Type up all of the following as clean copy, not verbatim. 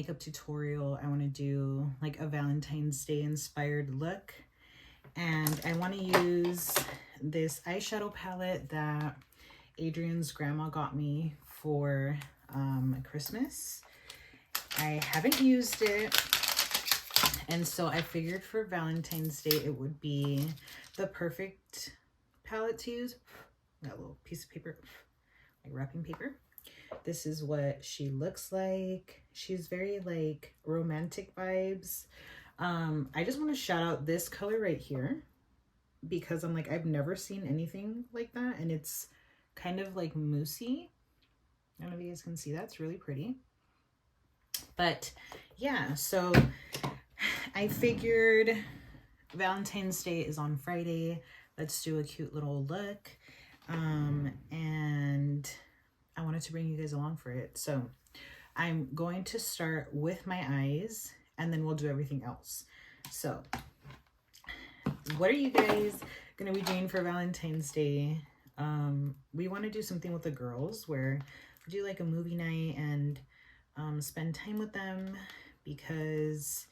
makeup tutorial. I want to do like a Valentine's Day inspired look. And I want to use this eyeshadow palette that Adrian's grandma got me for Christmas. I haven't used it. And so I figured for Valentine's Day, it would be the perfect palette to use. Got a little piece of paper, like wrapping paper. This is what she looks like. She's very like romantic vibes. I just want to shout out this color right here because I'm like, I've never seen anything like that. And it's kind of like moussey. I don't know if you guys can see that. It's really pretty. But yeah, so I figured Valentine's Day is on Friday. Let's do a cute little look. And I wanted to bring you guys along for it. So I'm going to start with my eyes and then we'll do everything else. So what are you guys going to be doing for Valentine's Day? We want to do something with the girls where we do like a movie night and spend time with them because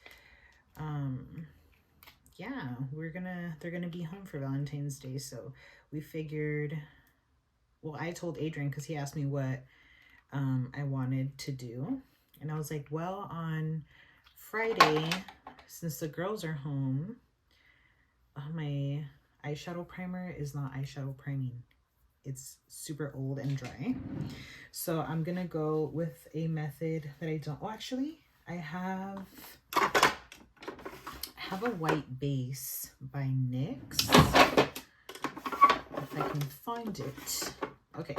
yeah, they're gonna be home for Valentine's Day. So we figured, well, I told Adrian because he asked me what I wanted to do, and I was like, well, on Friday, since the girls are home, my eyeshadow primer is not eyeshadow priming. It's super old and dry. So I'm gonna go with a method that I don't, oh, actually, I have a white base by NYX. If I can find it. Okay.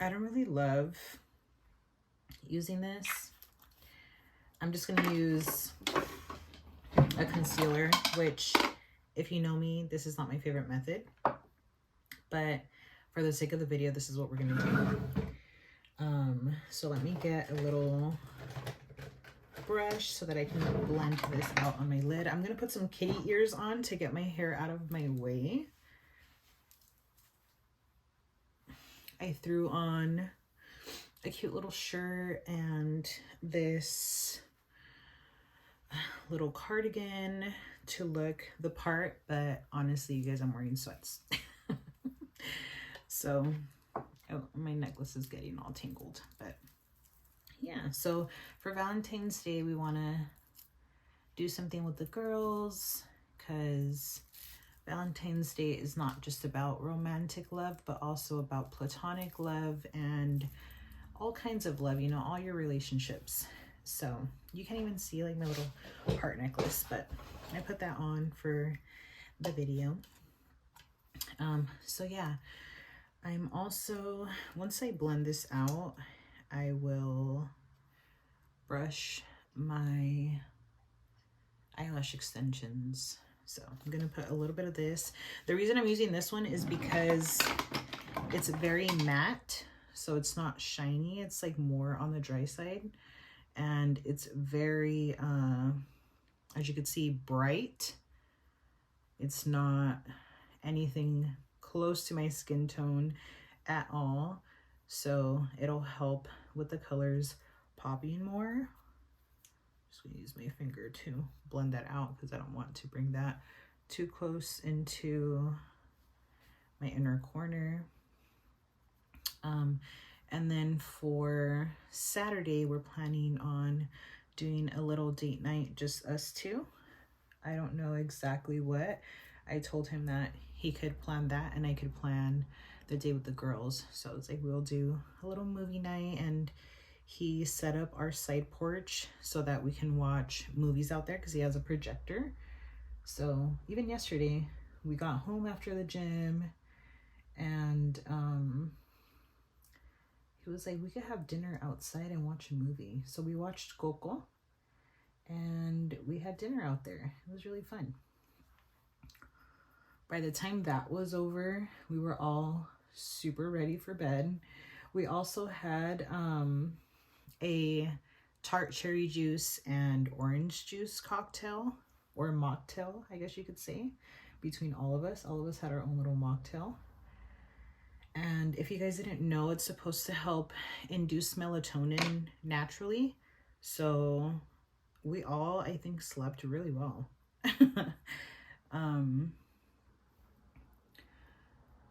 I don't really love using this. I'm just gonna use a concealer, which if you know me, this is not my favorite method. But for the sake of the video, this is what we're gonna do. So let me get a little brush so that I can blend this out on my lid. I'm gonna put some kitty ears on to get my hair out of my way. I threw on a cute little shirt and this little cardigan to look the part, but honestly, you guys, I'm wearing sweats. So, oh, my necklace is getting all tangled, but yeah. So for Valentine's Day, we want to do something with the girls because Valentine's Day is not just about romantic love, but also about platonic love and all kinds of love, you know, all your relationships. So you can't even see like my little heart necklace, but I put that on for the video. So yeah, I'm also, once I blend this out, I will brush my eyelash extensions. So I'm gonna put a little bit of this. The reason I'm using this one is because it's very matte, so it's not shiny. It's like more on the dry side, and it's very, as you can see, bright. It's not anything close to my skin tone at all, so it'll help with the colors popping more. Just gonna use my finger to blend that out because I don't want to bring that too close into my inner corner. And then for Saturday, we're planning on doing a little date night, just us two. I don't know exactly what. I told him that he could plan that and I could plan the day with the girls. So it's like, we'll do a little movie night, and he set up our side porch so that we can watch movies out there because he has a projector. So even yesterday, we got home after the gym and he was like, we could have dinner outside and watch a movie. So we watched Coco and we had dinner out there. It was really fun. By the time that was over, we were all super ready for bed. We also had a tart cherry juice and orange juice cocktail, or mocktail, I guess you could say, between all of us. All of us had our own little mocktail. And if you guys didn't know, it's supposed to help induce melatonin naturally. So we all, I think, slept really well.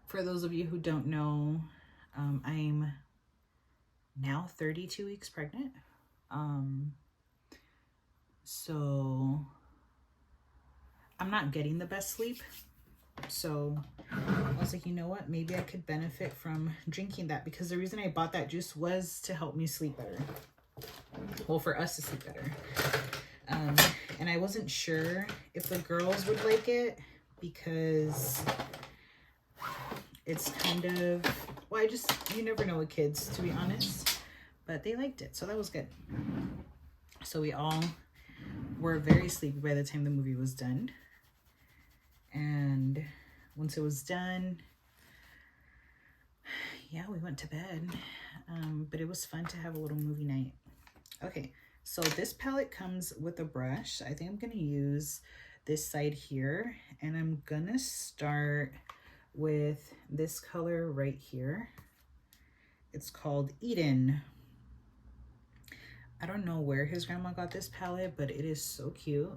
For those of you who don't know, I'm now 32 weeks pregnant. So I'm not getting the best sleep. So I was like, you know what? Maybe I could benefit from drinking that, because the reason I bought that juice was to help me sleep better. Well, for us to sleep better. And I wasn't sure if the girls would like it, because it's kind of, well, you never know with kids, to be honest, but they liked it. So that was good. So we all were very sleepy by the time the movie was done. And once it was done, yeah, we went to bed. But it was fun to have a little movie night. Okay, so this palette comes with a brush. I think I'm gonna use this side here, and I'm gonna start with this color right here. It's called Eden. I don't know where his grandma got this palette, but it is so cute.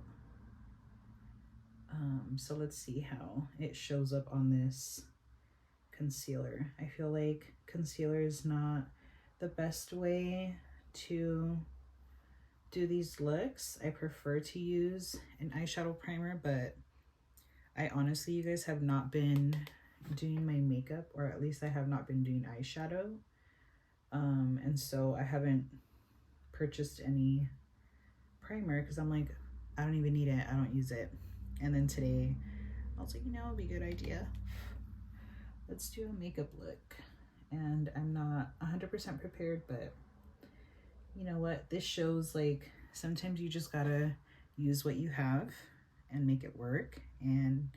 So let's see how it shows up on this concealer. I feel like concealer is not the best way to do these looks. I prefer to use an eyeshadow primer, but I honestly, you guys, have not been doing my makeup, or at least I have not been doing eyeshadow. And so I haven't purchased any primer because I'm like, I don't even need it. I don't use it. And then today I was like, you know, it'd be a good idea. Let's do a makeup look. And I'm not 100% prepared, but you know what? This shows like sometimes you just gotta use what you have and make it work, and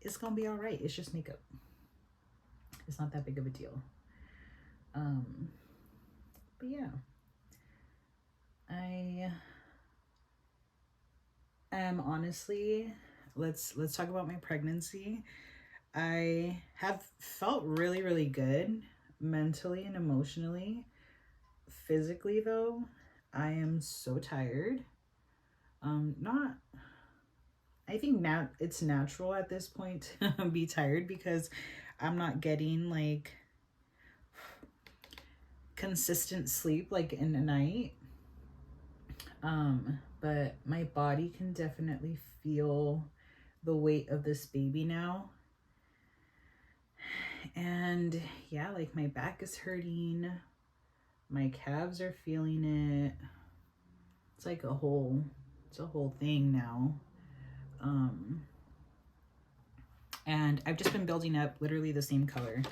it's gonna be all right. It's just makeup. It's not that big of a deal. But yeah, I am honestly, let's talk about my pregnancy. I have felt really, really good mentally and emotionally. Physically though, I am so tired. I think now it's natural at this point to be tired, because I'm not getting like consistent sleep like in the night. But my body can definitely feel the weight of this baby now. And yeah, like my back is hurting. My calves are feeling it. It's like a whole thing now. And I've just been building up literally the same color.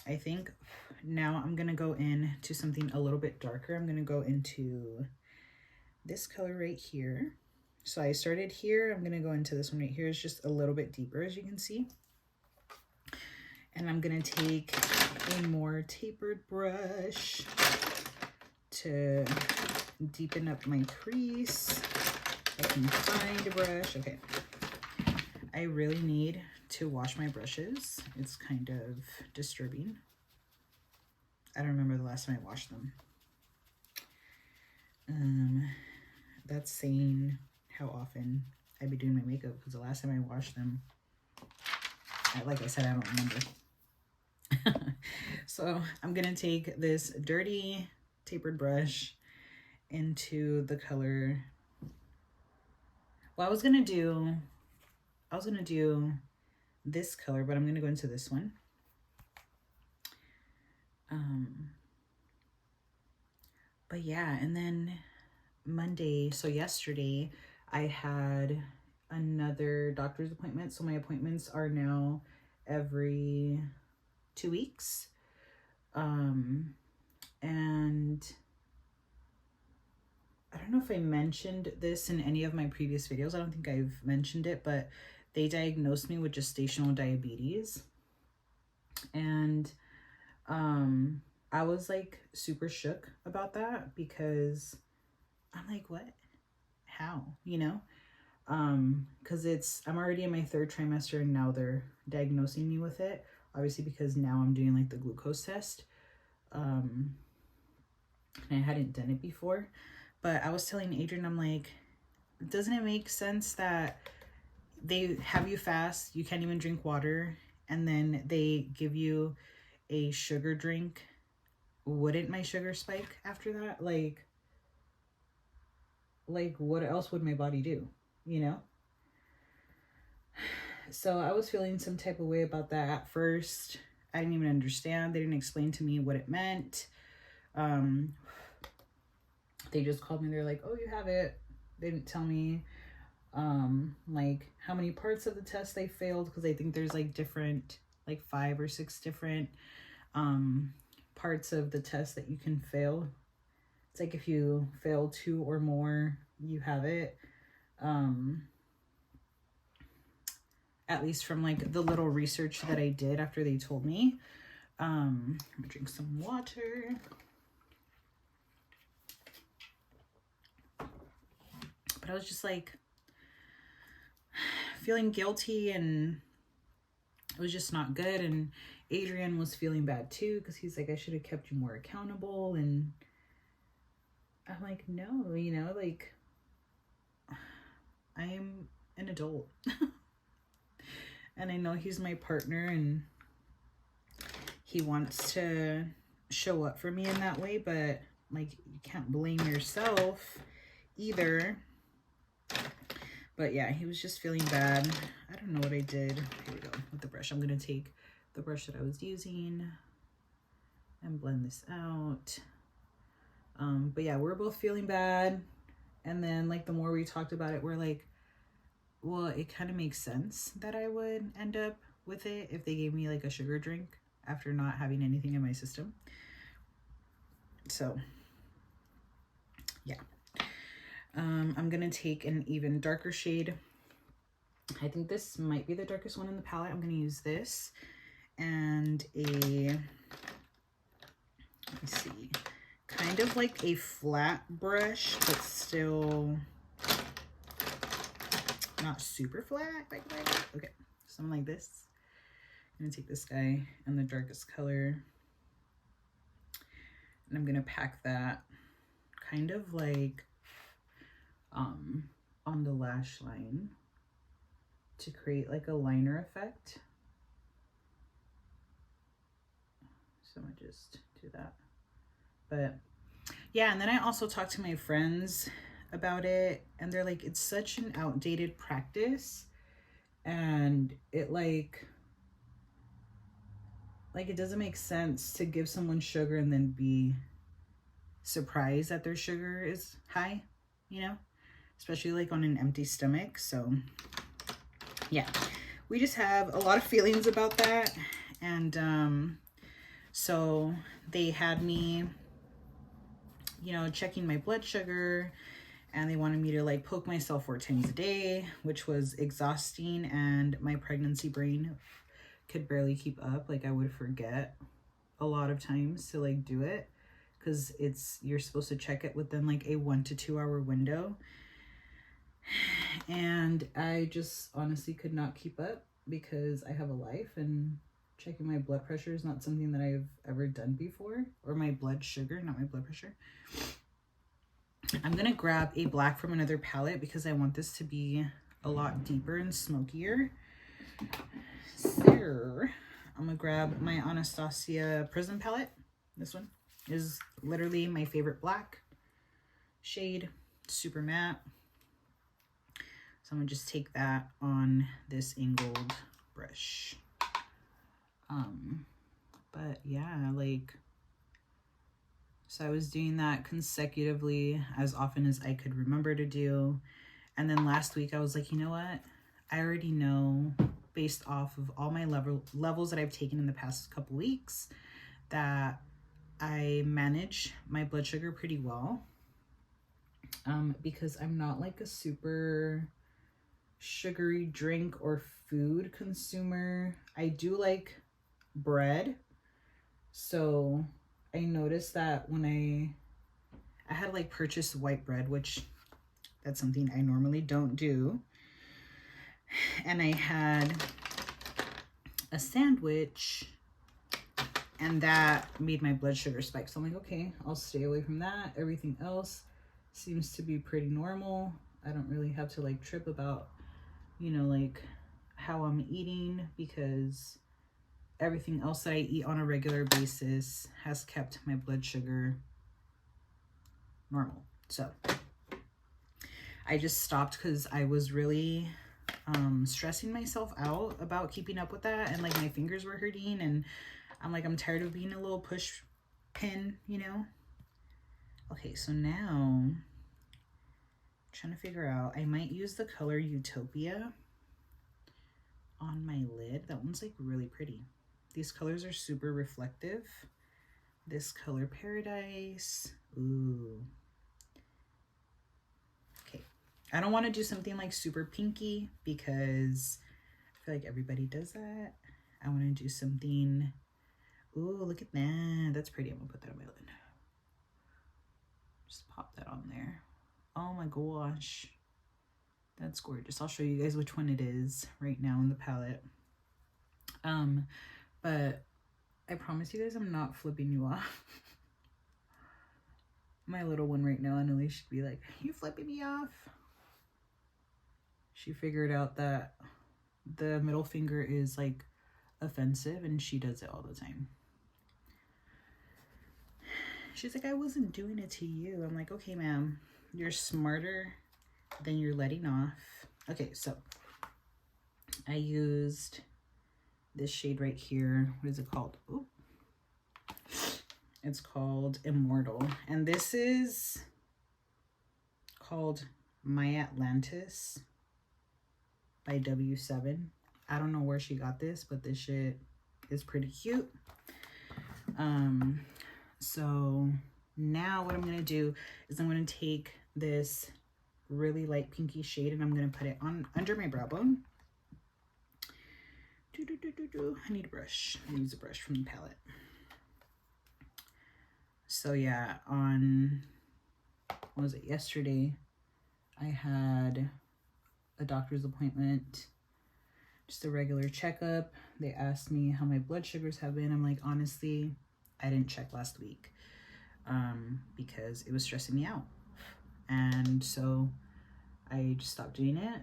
I think now I'm gonna go into something a little bit darker. I'm gonna go into this color right here. So I started here, I'm gonna go into this one right here. It's just a little bit deeper, as you can see. And I'm gonna take a more tapered brush to deepen up my crease. I can find a brush. Okay. I really need to wash my brushes. It's kind of disturbing. I don't remember the last time I washed them. That's saying how often I be doing my makeup, because the last time I washed them, like I said, I don't remember. So I'm gonna take this dirty tapered brush into the color. Well, I was gonna do this color, but I'm gonna go into this one. But yeah, and then Monday, so yesterday, I had another doctor's appointment. So my appointments are now every 2 weeks. And I don't know if I mentioned this in any of my previous videos. I don't think I've mentioned it, but they diagnosed me with gestational diabetes. And I was like super shook about that, because I'm like, what? How? You know? Because I'm already in my 3rd trimester, and now they're diagnosing me with it. obviously because now I'm doing like the glucose test. And I hadn't done it before, but I was telling Adrian, I'm like, doesn't it make sense that they have you fast, you can't even drink water, and then they give you a sugar drink? Wouldn't my sugar spike after that? Like what else would my body do, you know? So I was feeling some type of way about that at first. I didn't even understand. They didn't explain to me what it meant. They just called me. They're like, oh, you have it. They didn't tell me like how many parts of the test they failed, because I think there's like different, like 5 or 6 different parts of the test that you can fail. It's like if you fail 2 or more, you have it. At least from like the little research that I did after they told me. I'm gonna drink some water. But I was just like feeling guilty, and it was just not good. And Adrian was feeling bad too, because he's like, I should have kept you more accountable. And I'm like, no, you know, like I am an adult. And I know he's my partner and he wants to show up for me in that way, but like you can't blame yourself either. But yeah, he was just feeling bad. I don't know what I did. Here we go with the brush. I'm gonna take the brush that I was using and blend this out. But yeah, we're both feeling bad. And then like the more we talked about it, we're like, well, it kind of makes sense that I would end up with it if they gave me like a sugar drink after not having anything in my system. So yeah. I'm gonna take an even darker shade. I think this might be the darkest one in the palette. I'm gonna use this and a, let me see, kind of like a flat brush, but still not super flat. Okay, something like this. I'm gonna take this guy in the darkest color, and I'm gonna pack that kind of like on the lash line to create like a liner effect. So I'm gonna just do that. But yeah, and then I also talked to my friends about it, and they're like, it's such an outdated practice, and it like it doesn't make sense to give someone sugar and then be surprised that their sugar is high, you know, especially like on an empty stomach. So yeah, we just have a lot of feelings about that. And so they had me, you know, checking my blood sugar, and they wanted me to like poke myself 4 times a day, which was exhausting, and my pregnancy brain could barely keep up. Like I would forget a lot of times to like do it, because you're supposed to check it within like a 1 to 2 hour window. And I just honestly could not keep up because I have a life, and checking my blood pressure is not something that I've ever done before, or my blood sugar, not my blood pressure. I'm gonna grab a black from another palette because I want this to be a lot deeper and smokier. So I'm gonna grab my Anastasia Prism palette. This one is literally my favorite black shade, super matte. So I'm gonna just take that on this angled brush. But yeah, like, so I was doing that consecutively as often as I could remember to do. And then last week I was like, you know what? I already know, based off of all my levels that I've taken in the past couple weeks, that I manage my blood sugar pretty well. Because I'm not like a super sugary drink or food consumer. I do like bread. So I noticed that when I had like purchased white bread, which that's something I normally don't do. And I had a sandwich, and that made my blood sugar spike. So I'm like, okay, I'll stay away from that. Everything else seems to be pretty normal. I don't really have to like trip about, you know, like how I'm eating, because everything else that I eat on a regular basis has kept my blood sugar normal. So I just stopped because I was really stressing myself out about keeping up with that, and like my fingers were hurting, and I'm like, I'm tired of being a little push pin, you know. Okay, so now I'm trying to figure out, I might use the color Utopia on my lid. That one's like really pretty. These colors are super reflective. This color Paradise. Ooh. Okay, I don't want to do something like super pinky because I feel like everybody does that. I want to do something. Ooh, look at that. That's pretty. I'm gonna put that on my lid. Just pop that on there. Oh my gosh. That's gorgeous. I'll show you guys which one it is right now in the palette. But I promise you guys I'm not flipping you off. My little one right now, Annalise, should be like, you flipping me off? She figured out that the middle finger is like offensive, and she does it all the time. She's like, I wasn't doing it to you. I'm like, okay, ma'am, you're smarter than you're letting off. Okay, so I used this shade right here. What is it called? Ooh. It's called Immortal. And this is called My Atlantis by W7. I don't know where she got this, but this shit is pretty cute. So now what I'm going to do is I'm going to take this really light pinky shade and I'm going to put it on under my brow bone. I need a brush. I use a brush from the palette. So yeah, on, what was it, yesterday, I had a doctor's appointment, just a regular checkup. They asked me how my blood sugars have been. I'm like, honestly, I didn't check last week because it was stressing me out. And so I just stopped doing it.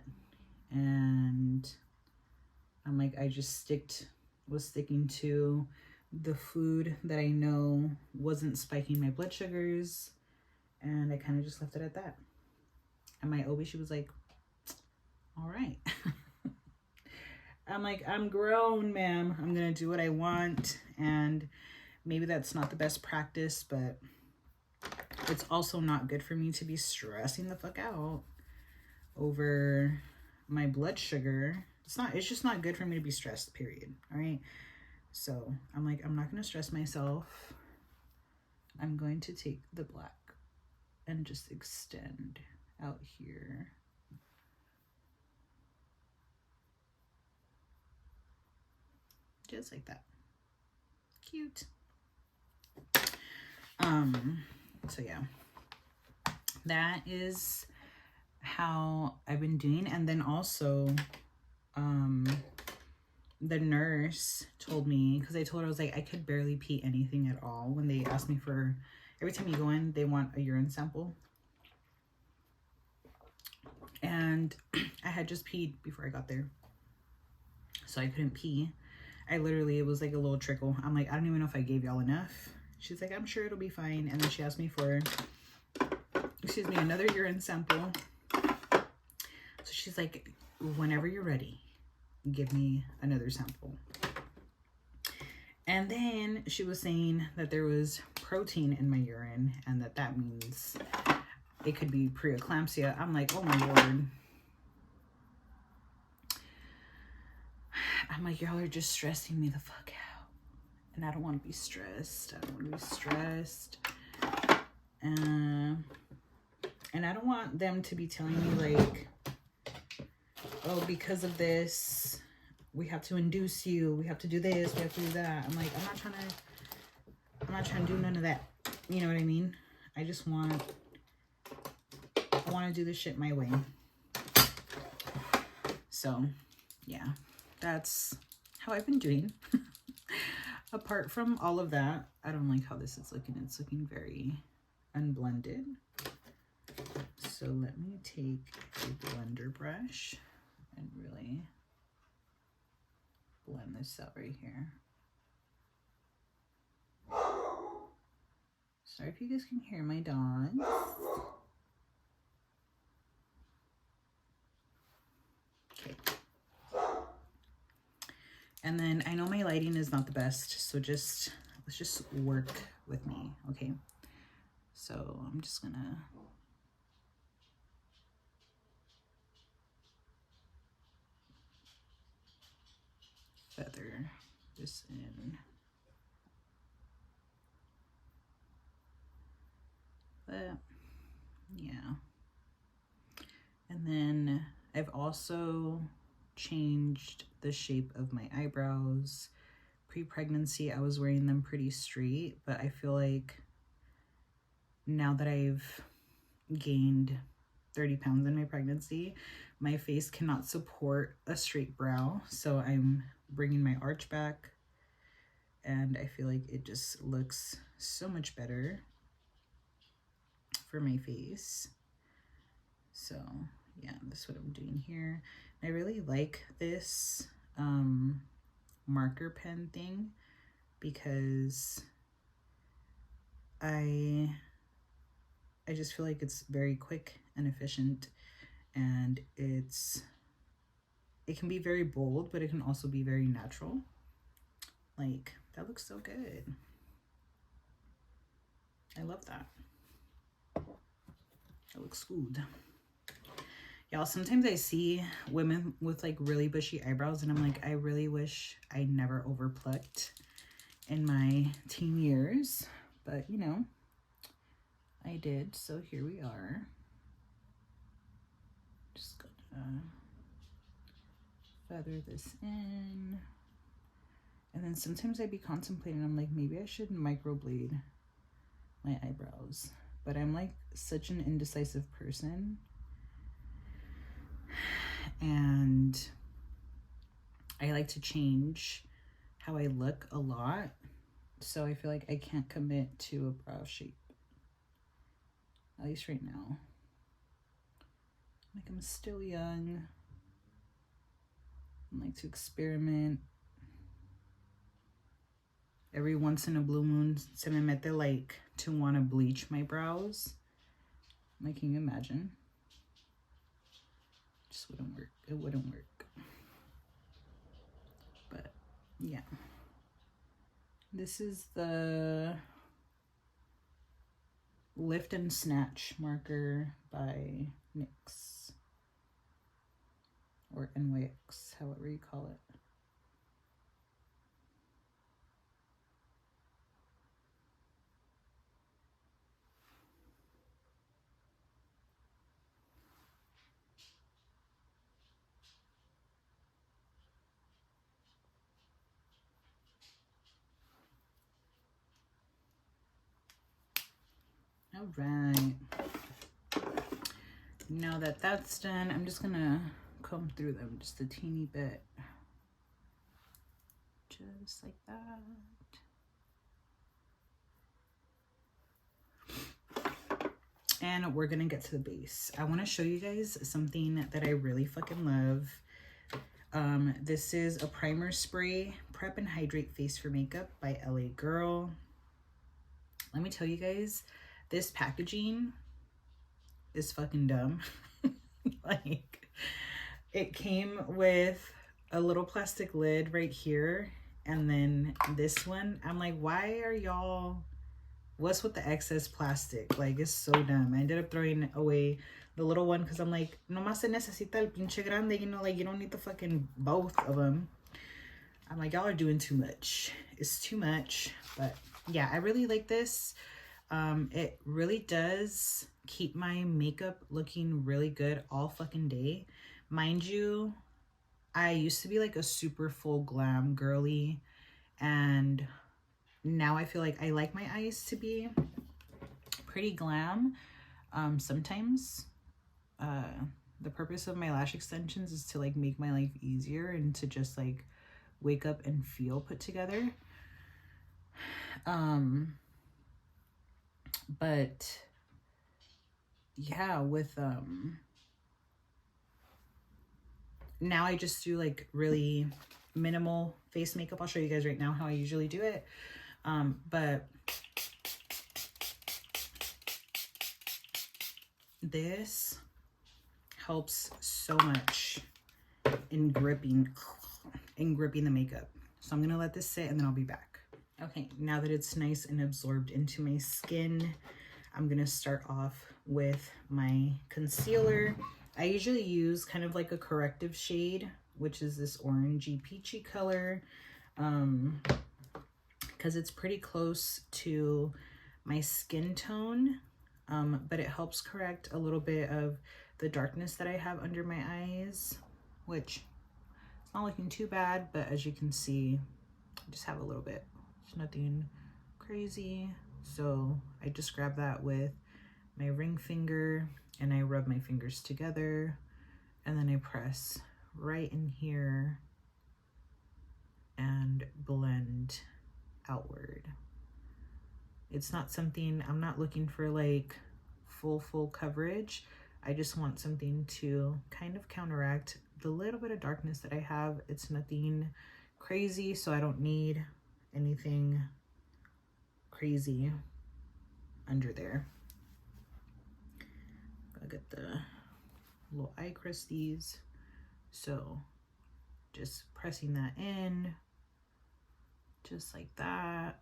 And I'm like, I just was sticking to the food that I know wasn't spiking my blood sugars. And I kind of just left it at that. And my OB, she was like, all right. I'm like, I'm grown, ma'am. I'm going to do what I want. And maybe that's not the best practice, but it's also not good for me to be stressing the fuck out over my blood sugar. It's just not good for me to be stressed, period. All right. So I'm like, I'm not going to stress myself. I'm going to take the black and just extend out here. Just like that. Cute. So yeah, that is how I've been doing. And then also, the nurse told me, because I told her, I was like, I could barely pee anything at all. When they asked me for, every time you go in, they want a urine sample. And I had just peed before I got there, so I couldn't pee. I literally, it was like a little trickle. I'm like, I don't even know if I gave y'all enough. She's like, I'm sure it'll be fine. And then she asked me for, excuse me, another urine sample. So she's like, whenever you're ready, give me another sample. And then she was saying that there was protein in my urine and that means it could be preeclampsia. I'm like, oh my Lord. I'm like, y'all are just stressing me the fuck out. And I don't want to be stressed. I don't want to be stressed. And I don't want them to be telling me like, oh, because of this, we have to induce you. We have to do this. We have to do that. I'm like, I'm not trying to do none of that. You know what I mean? I want to do this shit my way. So, yeah, that's how I've been doing. Apart from all of that, I don't like how this is looking. It's looking very unblended. So let me take a blender brush and really blend this out right here. Sorry if you guys can hear my dogs. Okay. And then I know my lighting is not the best, so let's just work with me, okay? So I'm just gonna feather this in. But yeah. And then I've also changed the shape of my eyebrows. Pre-pregnancy, I was wearing them pretty straight, but I feel like now that I've gained 30 pounds in my pregnancy, my face cannot support a straight brow. So I'm bringing my arch back, and I feel like it just looks so much better for my face. So yeah, that's what I'm doing here. I really like this marker pen thing because I just feel like it's very quick and efficient, and it can be very bold, but it can also be very natural. Like, that looks so good. I love that. It looks good. Y'all, sometimes I see women with like really bushy eyebrows and I'm like, I really wish I never overplucked in my teen years, but you know, I did, so here we are. Just gonna feather this in. And then sometimes I'd be contemplating, I'm like, maybe I should microblade my eyebrows, but I'm like such an indecisive person, and I like to change how I look a lot, so I feel like I can't commit to a brow shape, at least right now. Like, I'm still young. I like to experiment. Every once in a blue moon, se me mete like to want to bleach my brows. Like, can you imagine? Just wouldn't work. It wouldn't work. But yeah. This is the Lift and Snatch marker by NYX. Or NYX, however you call it. All right. Now that that's done, I'm just gonna comb through them just a teeny bit. Just like that. And we're gonna get to the base. I wanna show you guys something that I really fucking love. This is a primer spray, Prep and Hydrate Face for Makeup by LA Girl. Let me tell you guys, this packaging is fucking dumb. Like, it came with a little plastic lid right here, and then this one, I'm like, why are y'all, what's with the excess plastic? Like, it's so dumb. I ended up throwing away the little one because I'm like, nomás se necesita el pinche grande, you know, like, you don't need the fucking both of them. I'm like, y'all are doing too much. It's too much. But yeah, I really like this. It really does keep my makeup looking really good all fucking day. Mind you, I used to be like a super full glam girly, and now I feel like I like my eyes to be pretty glam. Sometimes the purpose of my lash extensions is to like make my life easier and to just like wake up and feel put together. But yeah, with now I just do like really minimal face makeup. I'll show you guys right now how I usually do it. But this helps so much in gripping the makeup. So I'm gonna let this sit and then I'll be back. Okay, now that it's nice and absorbed into my skin, I'm gonna start off with my concealer. I usually use kind of like a corrective shade, which is this orangey peachy color, because it's pretty close to my skin tone, but it helps correct a little bit of the darkness that I have under my eyes, which it's not looking too bad, but as you can see, I just have a little bit. It's nothing crazy. So I just grab that with my ring finger and I rub my fingers together, and then I press right in here and blend outward. It's not something, I'm not looking for like full coverage. I just want something to kind of counteract the little bit of darkness that I have. It's nothing crazy, so I don't need anything crazy under there. I got the little eye crusties, so just pressing that in just like that.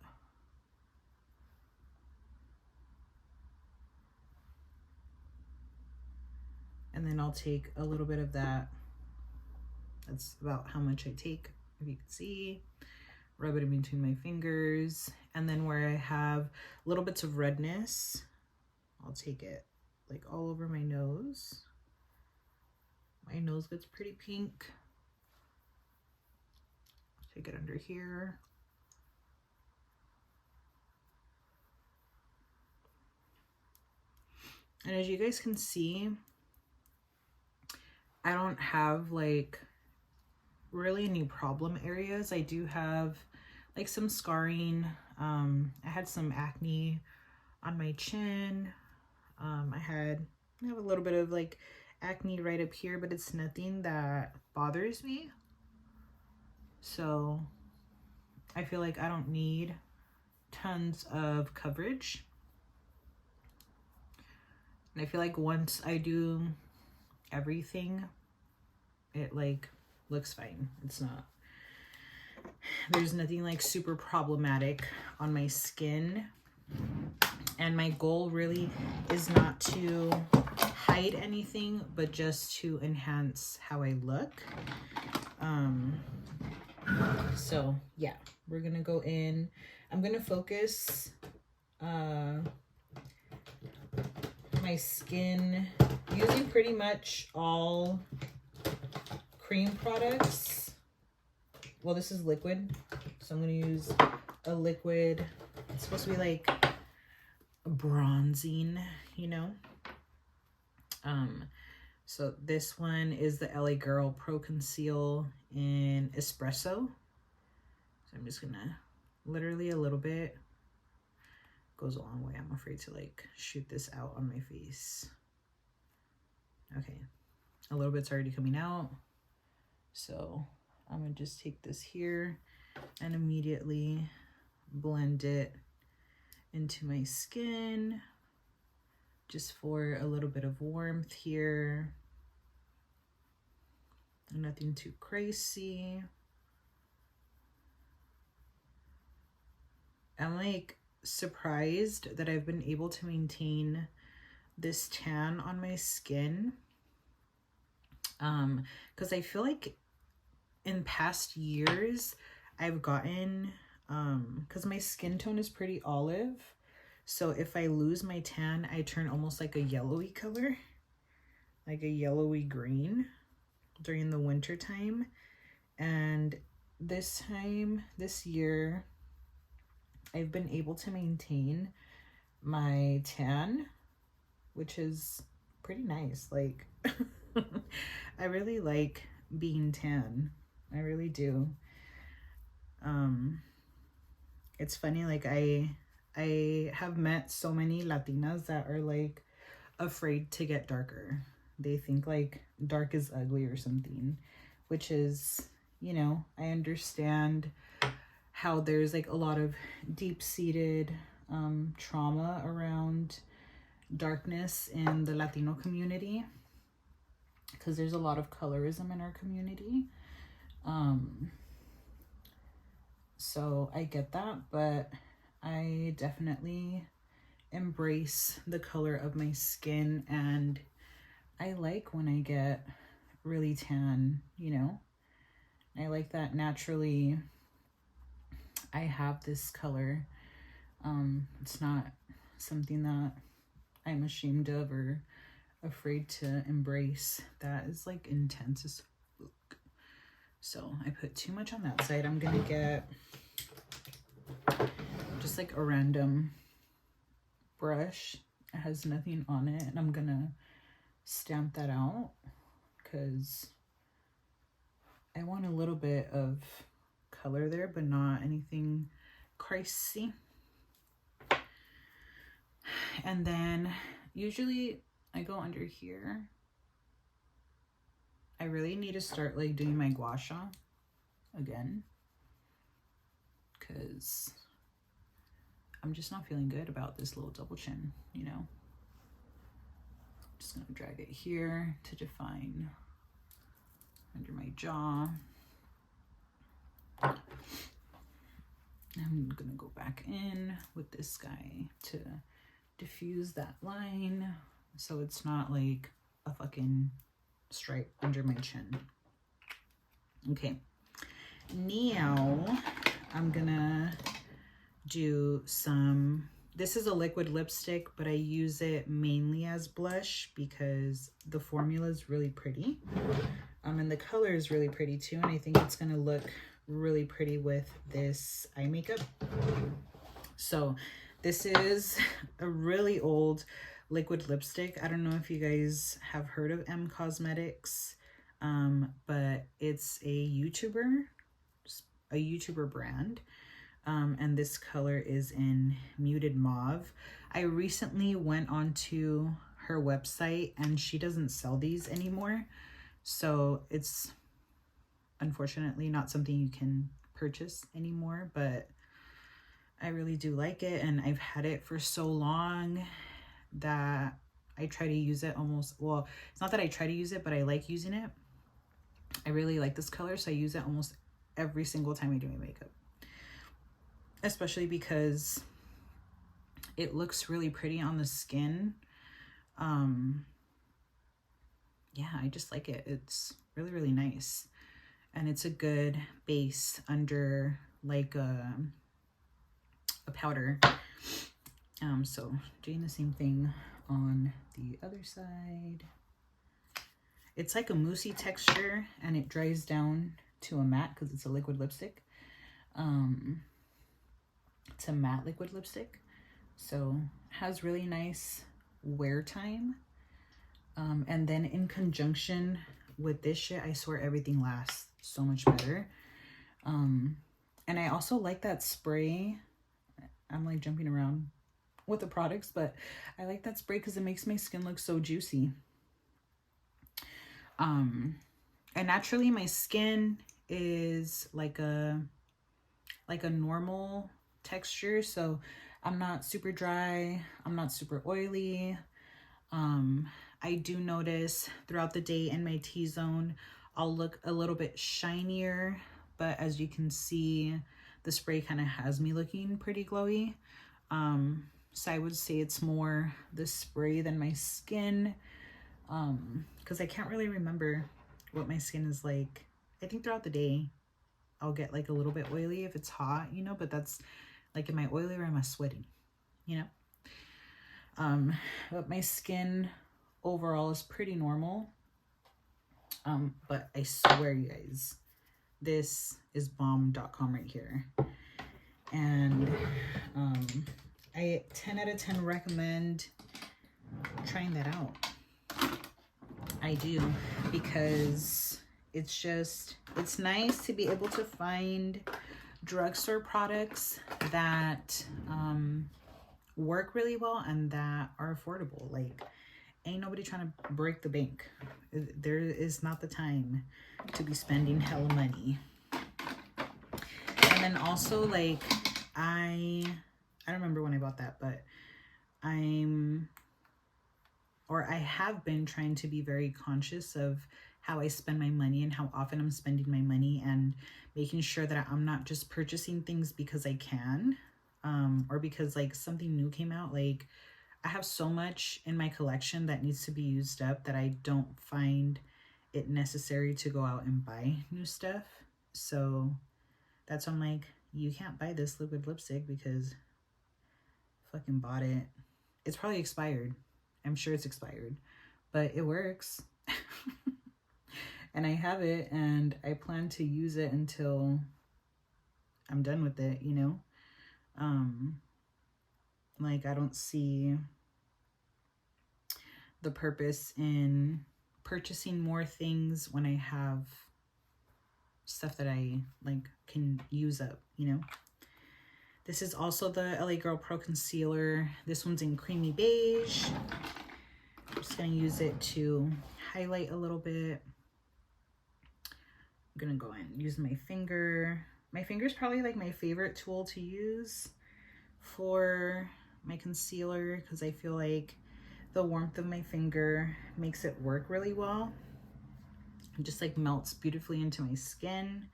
And then I'll take a little bit of that. That's about how much I take, if you can see. Rub it in between my fingers. And then where I have little bits of redness, I'll take it like all over my nose. My nose gets pretty pink. Take it under here. And as you guys can see, I don't have like really any problem areas. I do have like some scarring. I had some acne on my chin. I have a little bit of like acne right up here, but it's nothing that bothers me. So I feel like I don't need tons of coverage. And I feel like once I do everything, it like looks fine. It's not, there's nothing like super problematic on my skin. And my goal really is not to hide anything, but just to enhance how I look. So yeah, we're gonna go in. I'm gonna focus my skin using pretty much all cream products. Well, this is liquid, so I'm gonna use a liquid. It's supposed to be like bronzing, you know. So this one is the LA Girl Pro Conceal in Espresso. So I'm just gonna literally a little bit, goes a long way. I'm afraid to like shoot this out on my face. Okay, a little bit's already coming out. So I'm gonna just take this here and immediately blend it into my skin, just for a little bit of warmth here. Nothing too crazy. I'm like surprised that I've been able to maintain this tan on my skin. Because I feel like in past years I've gotten, because my skin tone is pretty olive, so if I lose my tan, I turn almost like a yellowy color, like a yellowy green during the winter time. And this year, I've been able to maintain my tan, which is pretty nice. Like, I really like being tan. I really do. It's funny, like I have met so many Latinas that are like afraid to get darker. They think like dark is ugly or something, which is, you know, I understand how there's like a lot of deep-seated trauma around darkness in the Latino community, because there's a lot of colorism in our community. So I get that, but I definitely embrace the color of my skin, and I like when I get really tan, you know. I like that naturally I have this color. It's not something that I'm ashamed of or afraid to embrace. That is like intense as fuck. So I put too much on that side. I'm gonna get just like a random brush. It has nothing on it, and I'm gonna stamp that out because I want a little bit of color there, but not anything crazy. And then usually I go under here. I really need to start like doing my gua sha again, because I'm just not feeling good about this little double chin, you know. I'm just gonna drag it here to define under my jaw. I'm gonna go back in with this guy to diffuse that line so it's not like a fucking stripe under my chin. Okay, now I'm gonna do some, this is a liquid lipstick, but I use it mainly as blush because the formula is really pretty. And the color is really pretty too, and I think it's gonna look really pretty with this eye makeup. So this is a really old liquid lipstick. I don't know if you guys have heard of M Cosmetics, but it's a YouTuber brand. And this color is in muted mauve. I recently went onto her website and she doesn't sell these anymore. So it's unfortunately not something you can purchase anymore, but I really do like it, and I've had it for so long that I try to use it almost, well, it's not that I try to use it, but I like using it. I really like this color, so I use it almost every single time I do my makeup, especially because it looks really pretty on the skin. Yeah, I just like it. It's really, really nice, and it's a good base under like a powder. So doing the same thing on the other side. It's like a moussey texture, and it dries down to a matte because it's a liquid lipstick. It's a matte liquid lipstick, so it has really nice wear time. And then in conjunction with this shit, I swear everything lasts so much better. And I also like that spray. I'm like jumping around with the products, but I like that spray because it makes my skin look so juicy. And naturally my skin is like a normal texture, so I'm not super dry, I'm not super oily. I do notice throughout the day in my T-zone I'll look a little bit shinier, but as you can see, the spray kind of has me looking pretty glowy. So I would say it's more the spray than my skin, because I can't really remember what my skin is like. I think throughout the day I'll get like a little bit oily if it's hot, you know, but that's like, am I oily or am I sweating, you know? But my skin overall is pretty normal. But I swear, you guys, this is bomb.com right here. And I 10 out of 10 recommend trying that out. I do, because it's nice to be able to find drugstore products that work really well and that are affordable. Like, ain't nobody trying to break the bank. There is not the time to be spending hella money. And then also, like, I don't remember when I bought that, but I have been trying to be very conscious of how I spend my money and how often I'm spending my money, and making sure that I'm not just purchasing things because I can, or because like something new came out. Like, I have so much in my collection that needs to be used up that I don't find it necessary to go out and buy new stuff. So that's why I'm like, you can't buy this liquid lipstick because I fucking bought it. It's probably expired. I'm sure it's expired, but it works. And I have it, and I plan to use it until I'm done with it, you know? Like, I don't see the purpose in purchasing more things when I have stuff that I like can use up, you know? This is also the LA Girl Pro Concealer. This one's in Creamy Beige. I'm just gonna use it to highlight a little bit. I'm gonna go and use my finger. My finger is probably like my favorite tool to use for my concealer, because I feel like the warmth of my finger makes it work really well. It just like melts beautifully into my skin.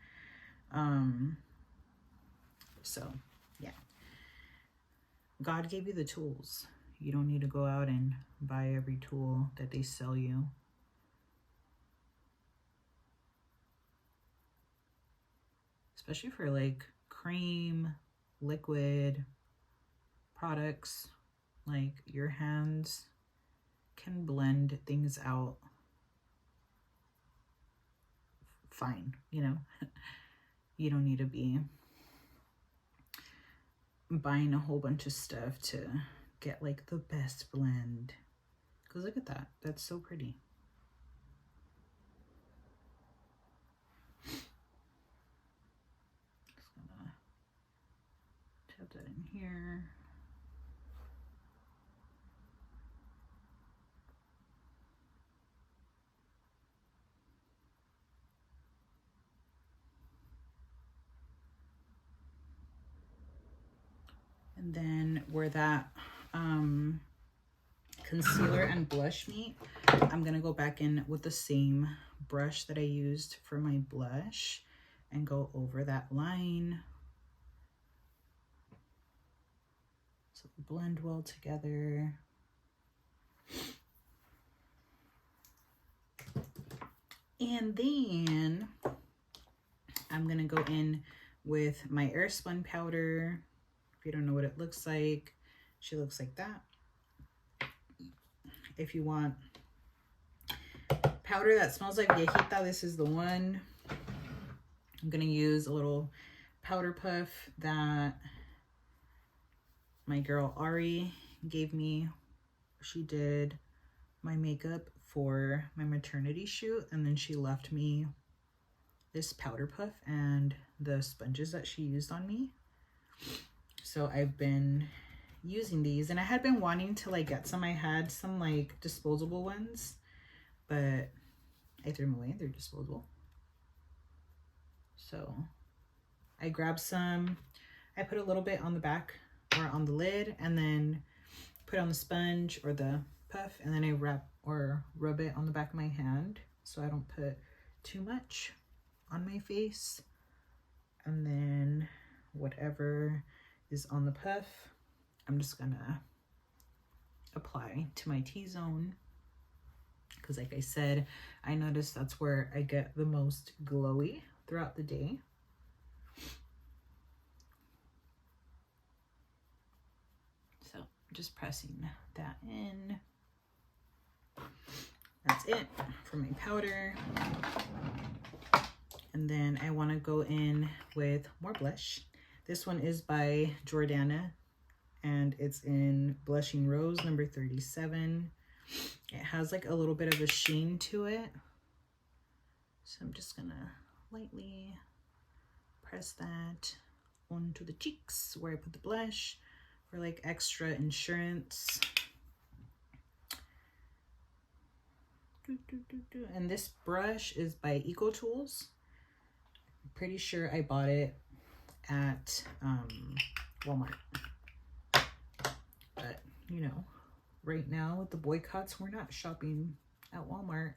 So yeah, God gave you the tools. You don't need to go out and buy every tool that they sell you. Especially for like cream, liquid products. Like, your hands can blend things out fine, you know? You don't need to be buying a whole bunch of stuff to get like the best blend. Because look at that. That's so pretty. Just gonna tap that in here. And then where that concealer and blush meet, I'm gonna go back in with the same brush that I used for my blush and go over that line. So blend well together. And then I'm gonna go in with my Airspun powder. If you don't know what it looks like, she looks like that. If you want powder that smells like viejita, this is the one. I'm gonna use a little powder puff that my girl Ari gave me. She did my makeup for my maternity shoot, and then she left me this powder puff and the sponges that she used on me. So I've been using these, and I had been wanting to like get some. I had some like disposable ones, but I threw them away. They're disposable. So I grabbed some. I put a little bit on the back or on the lid, and then put on the sponge or the puff, and then I wrap or rub it on the back of my hand so I don't put too much on my face. And then whatever is on the puff, I'm just gonna apply to my T-zone, because like I said, I noticed that's where I get the most glowy throughout the day. So just pressing that in. That's it for my powder. And then I want to go in with more blush. This one is by Jordana, and it's in Blushing Rose number 37. It has like a little bit of a sheen to it. So I'm just gonna lightly press that onto the cheeks where I put the blush for like extra insurance. And this brush is by Eco Tools. I'm pretty sure I bought it at Walmart. But, you know, right now with the boycotts, we're not shopping at Walmart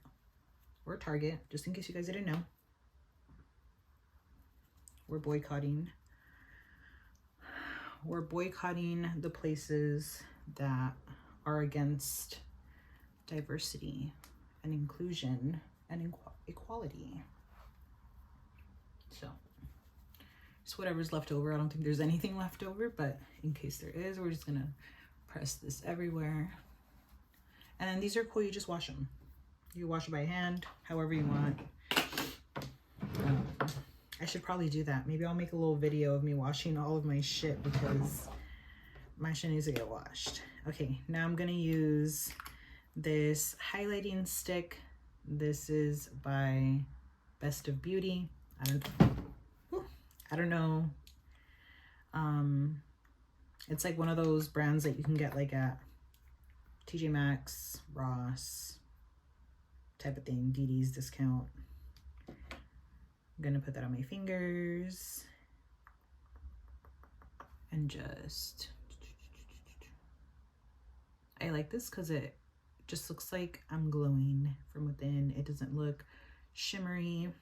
or Target, just in case you guys didn't know. We're boycotting the places that are against diversity and inclusion and equality. So it's whatever's left over. I don't think there's anything left over, but in case there is, we're just gonna press this everywhere. And then these are cool, you just wash them. You wash it by hand, however you want. I should probably do that. Maybe I'll make a little video of me washing all of my shit because my shit needs to get washed. Okay, now I'm gonna use this highlighting stick. This is by Best of Beauty. I don't know. It's like one of those brands that you can get like at TJ Maxx, Ross type of thing, DD's discount. I'm gonna put that on my fingers and just, I like this because it just looks like I'm glowing from within. It doesn't look shimmery.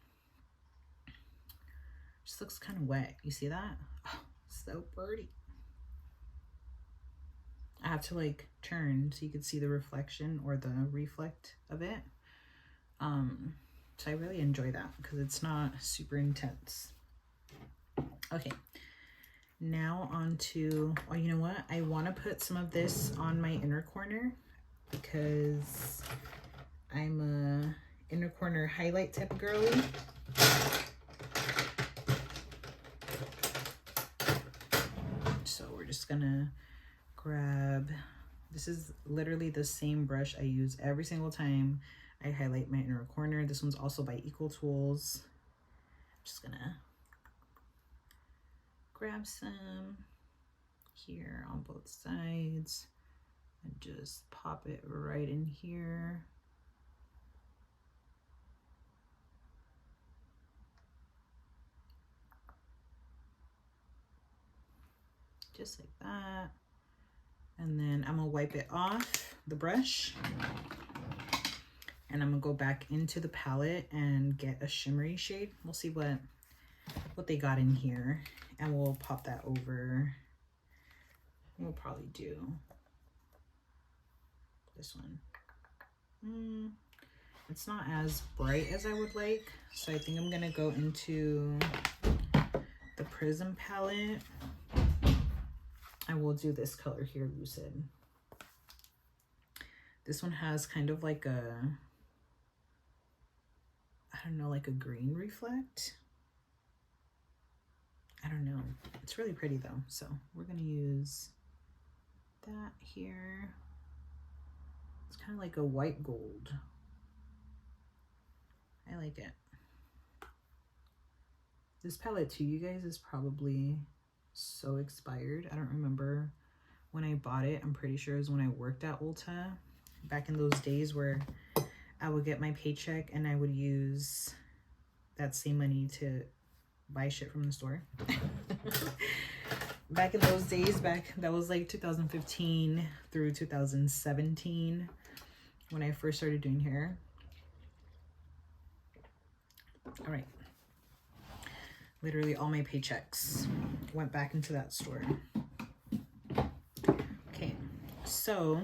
Just looks kind of wet. You see that? Oh, so pretty. I have to like turn so you can see the reflection or the reflect of it. So I really enjoy that because it's not super intense. Okay, now on to, oh, you know what? I want to put some of this on my inner corner because I'm a inner corner highlight type of girly. So we're just gonna grab, this is literally the same brush I use every single time I highlight my inner corner. This one's also by Eco Tools. I'm just gonna grab some here on both sides and just pop it right in here. Just like that. And then I'm gonna wipe it off the brush. And I'm gonna go back into the palette and get a shimmery shade. We'll see what they got in here, and we'll pop that over. We'll probably do this one. It's not as bright as I would like, so I think I'm gonna go into the Prism palette. I will do this color here, Lucid. This one has kind of like a, I don't know, like a green reflect. I don't know. It's really pretty though. So we're gonna use that here. It's kind of like a white gold. I like it. This palette too, you guys, is probably so expired. I don't remember when I bought it. I'm pretty sure it was when I worked at Ulta back in those days where I would get my paycheck and I would use that same money to buy shit from the store. Back in those days, that was like 2015 through 2017 when I first started doing hair. All right. Literally all my paychecks went back into that store. Okay, so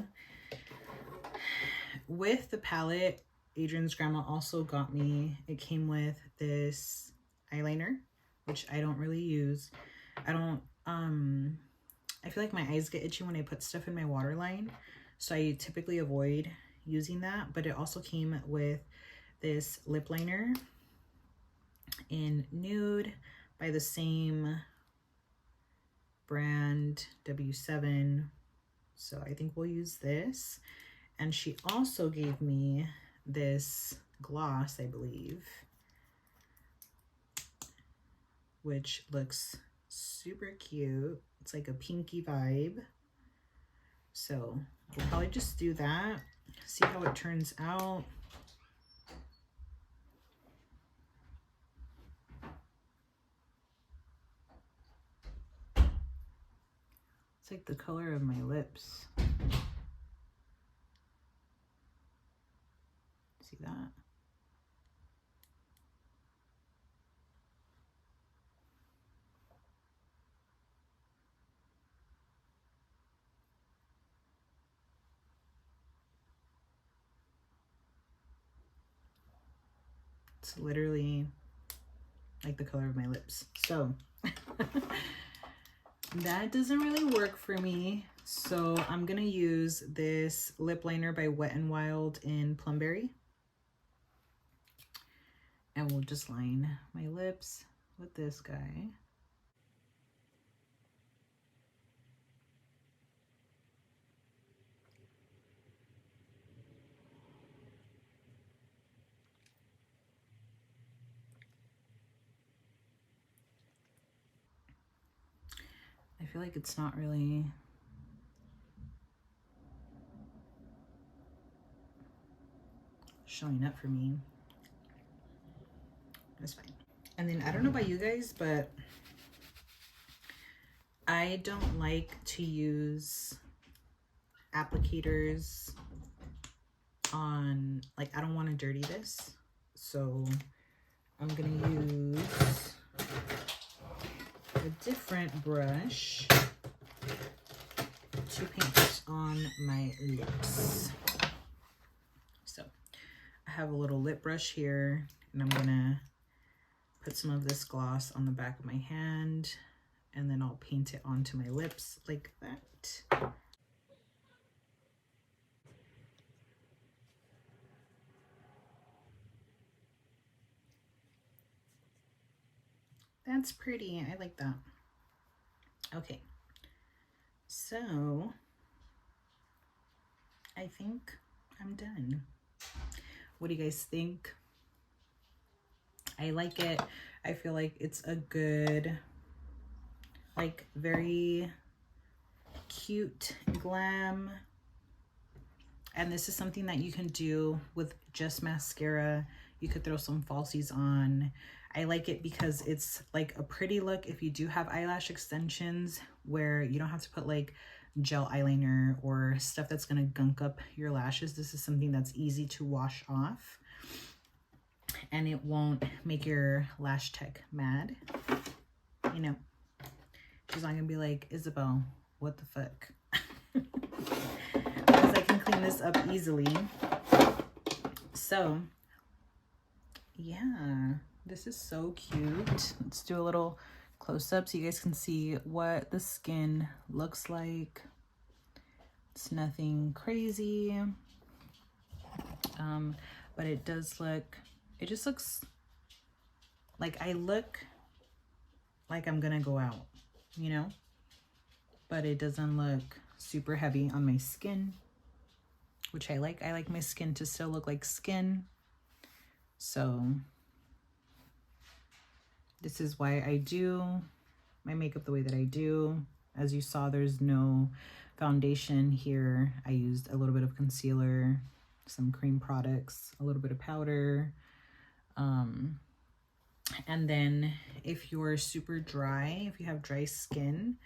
with the palette, Adrian's grandma also got me, it came with this eyeliner, which I don't really use. I feel like my eyes get itchy when I put stuff in my waterline, so I typically avoid using that. But it also came with this lip liner in nude by the same brand, W7. So I think we'll use this. And she also gave me this gloss, I believe, which looks super cute. It's like a pinky vibe. So we'll probably just do that, see how it turns out. It's like the color of my lips. See that? It's literally like the color of my lips. So that doesn't really work for me. So I'm gonna use this lip liner by Wet n Wild in Plumberry. And we'll just line my lips with this guy. I feel like it's not really showing up for me. That's fine. And then I don't know about you guys, but I don't like to use applicators on, like, I don't want to dirty this. So I'm gonna use a different brush to paint on my lips. So I have a little lip brush here, and I'm gonna put some of this gloss on the back of my hand, and then I'll paint it onto my lips like that. That's pretty. I like that. Okay. So I think I'm done. What do you guys think? I like it. I feel like it's a good, like, very cute glam. And this is something that you can do with just mascara. You could throw some falsies on. I like it because it's like a pretty look if you do have eyelash extensions, where you don't have to put like gel eyeliner or stuff that's gonna gunk up your lashes. This is something that's easy to wash off, and it won't make your lash tech mad. You know, she's not gonna be like, Isabel, what the fuck? Because I can clean this up easily. So yeah, this is so cute. Let's do a little close-up so you guys can see what the skin looks like. It's nothing crazy, but it does look, it just looks like I look like I'm gonna go out, you know, but it doesn't look super heavy on my skin, which I like. I like my skin to still look like skin. So this is why I do my makeup the way that I do. As you saw, there's no foundation here. I used a little bit of concealer, some cream products, a little bit of powder. And then if you're super dry, if you have dry skin,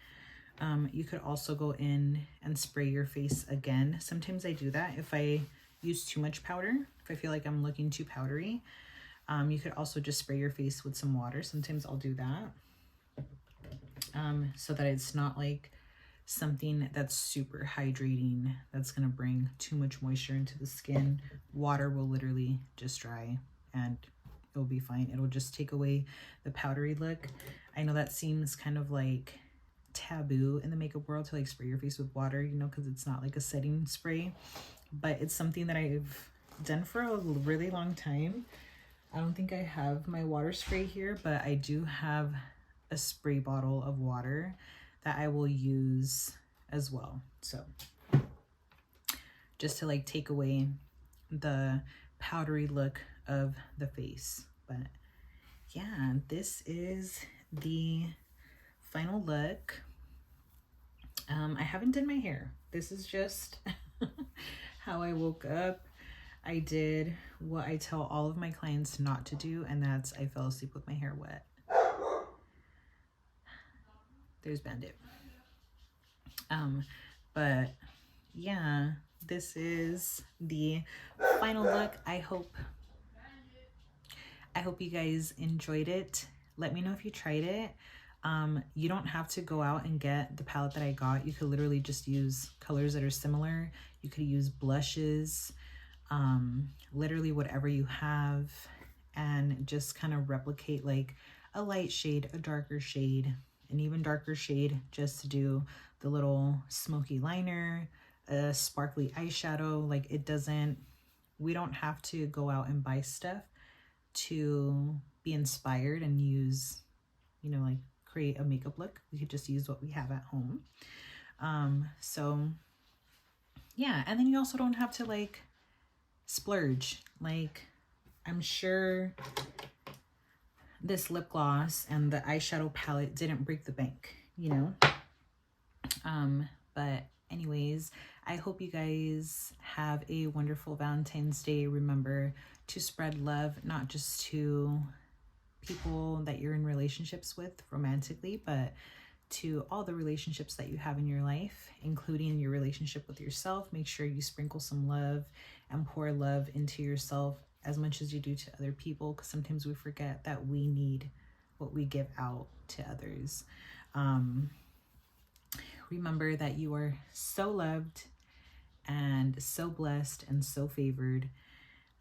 you could also go in and spray your face again. Sometimes I do that if I use too much powder, if I feel like I'm looking too powdery. You could also just spray your face with some water. Sometimes I'll do that, so that it's not like something that's super hydrating, that's gonna bring too much moisture into the skin. Water will literally just dry and it'll be fine. It'll just take away the powdery look. I know that seems kind of like taboo in the makeup world to like spray your face with water, you know, because it's not like a setting spray, but it's something that I've done for a really long time. I don't think I have my water spray here, but I do have a spray bottle of water that I will use as well. So just to like take away the powdery look of the face. But yeah, this is the final look. I haven't done my hair. This is just how I woke up. I did what I tell all of my clients not to do, and that's I fell asleep with my hair wet. There's Bandit. But yeah, this is the final look. I hope you guys enjoyed it. Let me know if you tried it. You don't have to go out and get the palette that I got. You could literally just use colors that are similar. You could use blushes, literally whatever you have, and just kind of replicate like a light shade, a darker shade, an even darker shade, just to do the little smoky liner, a sparkly eyeshadow. Like it doesn't, we don't have to go out and buy stuff to be inspired and use, you know, like create a makeup look. We could just use what we have at home. So yeah, and then you also don't have to like splurge. Like I'm sure this lip gloss and the eyeshadow palette didn't break the bank, you know? But anyways, I hope you guys have a wonderful Valentine's Day. Remember to spread love, not just to people that you're in relationships with romantically, but to all the relationships that you have in your life, including your relationship with yourself. Make sure you sprinkle some love and pour love into yourself as much as you do to other people, because sometimes we forget that we need what we give out to others. Remember that you are so loved and so blessed and so favored.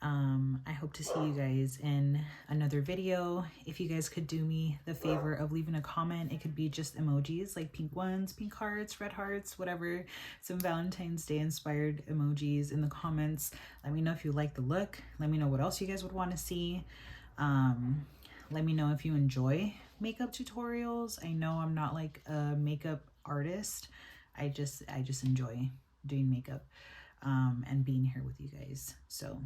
I hope to see you guys in another video. If you guys could do me the favor of leaving a comment, it could be just emojis, like pink ones, pink hearts, red hearts, whatever, some Valentine's Day inspired emojis in the comments. Let me know if you like the look. Let me know what else you guys would want to see. Let me know if you enjoy makeup tutorials. I know I'm not like a makeup artist. I just enjoy doing makeup and being here with you guys. So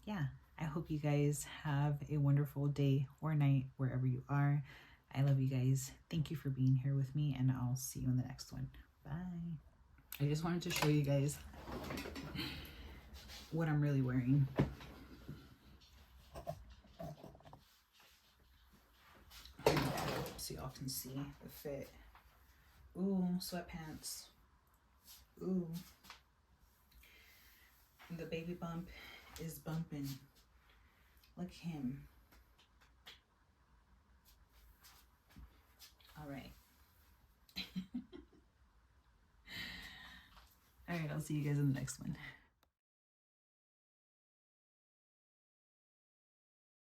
yeah, I hope you guys have a wonderful day or night wherever you are. I love you guys. Thank you for being here with me, and I'll see you in the next one. Bye. I just wanted to show you guys what I'm really wearing. So y'all can see the fit. Ooh, sweatpants. Ooh. The baby bump is bumping. Look at him. All right. All right, I'll see you guys in the next one.